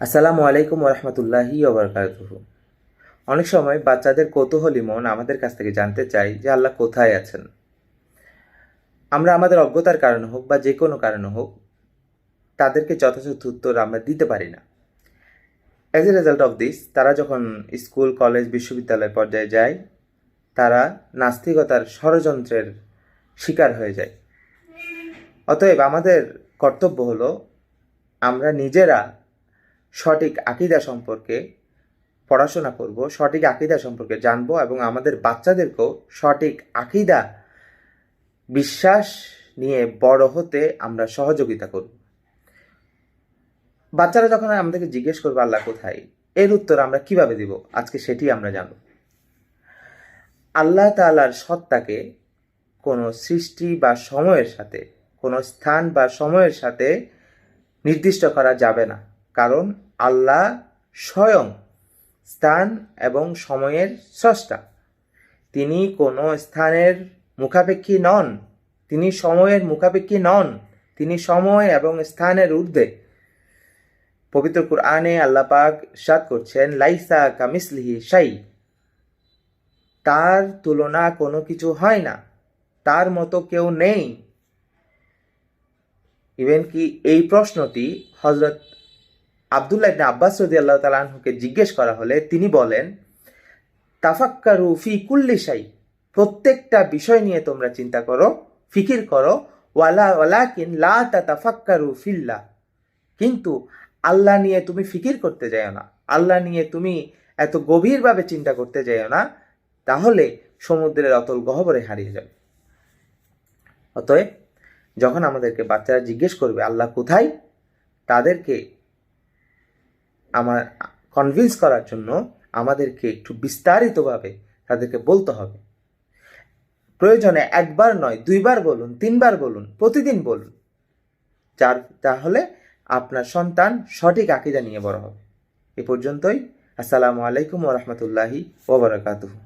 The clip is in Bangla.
আসসালামু আলাইকুম ওরহমতুল্লাহি ওবরকাতুহু। অনেক সময় বাচ্চাদের কৌতূহলী মন আমাদের কাছ থেকে জানতে চায় যে আল্লাহ কোথায় আছেন। আমরা আমাদের অজ্ঞতার কারণে হোক বা যে কোনো কারণে হোক তাদেরকে যথাযথ উত্তর আমরা দিতে পারি না। As a result of this, তারা যখন স্কুল, কলেজ, বিশ্ববিদ্যালয় পর্যায়ে যায়, তারা নাস্তিকতার ষড়যন্ত্রের শিকার হয়ে যায়। অতএব আমাদের কর্তব্য হলো আমরা নিজেরা সঠিক আকীদা সম্পর্কে পড়াশোনা করব, সঠিক আকীদা সম্পর্কে জানবো এবং আমাদের বাচ্চাদেরকেও সঠিক আকীদা বিশ্বাস নিয়ে বড় হতে আমরা সহযোগিতা করব। বাচ্চারা যখন আমাদেরকে জিজ্ঞেস করবে আল্লাহ কোথায়, এর উত্তর আমরা কিভাবে দিব, আজকে সেটি আমরা জানব। আল্লাহ তাআলার সত্তাকে কোনো সৃষ্টি বা সময়ের সাথে, কোনো স্থান বা সময়ের সাথে নির্দিষ্ট করা যাবে না, কারণ আল্লাহ স্বয়ং স্থান এবং সময়ের স্রষ্টা। তিনি কোনো স্থানের মুখাপেক্ষী নন, তিনি সময়ের মুখাপেক্ষী নন, তিনি সময় এবং স্থানের ঊর্ধ্বে। পবিত্র কুরআনে আল্লাহ পাক ইরশাদ করছেন, লাইসা কামিসলিহি শাই, তার তুলনা কোনো কিছু হয় না, তার মতো কেউ নেই। ইভেন কি এই প্রশ্নটি হযরত আব্দুল্লাহ ইবনে আব্বাস রাদিয়াল্লাহু তাআলা আনহুকে জিজ্ঞেস করা হলে তিনি বলেন, তাফাক্কারু ফি কুল্লি শাই, প্রত্যেকটা বিষয় নিয়ে তোমরা চিন্তা করো, ফিকির করো, ওয়ালাকিন লা তাতাফাক্কারু ফিল্লাহ, কিন্তু আল্লাহ নিয়ে তুমি ফিকির করতে যাও না, আল্লাহ নিয়ে তুমি এত গভীরভাবে চিন্তা করতে যাও না, তাহলে সমুদ্রের অতল গহ্বরে হারিয়ে যাবে। অতএব যখন আমাদেরকে বাচ্চারা জিজ্ঞেস করবে আল্লাহ কোথায়, তাদেরকে আমার কনভিন্স করার জন্য আমাদেরকে একটু বিস্তারিতভাবে তাদেরকে বলতে হবে। প্রয়োজনে একবার নয়, দুইবার বলুন, তিনবার বলুন, প্রতিদিন বলুন, তাহলে আপনার সন্তান সঠিক আকীদা নিয়ে বড় হবে। এ পর্যন্তই। আসসালামু আলাইকুম ওয়া রাহমাতুল্লাহি ওয়া বারাকাতুহু।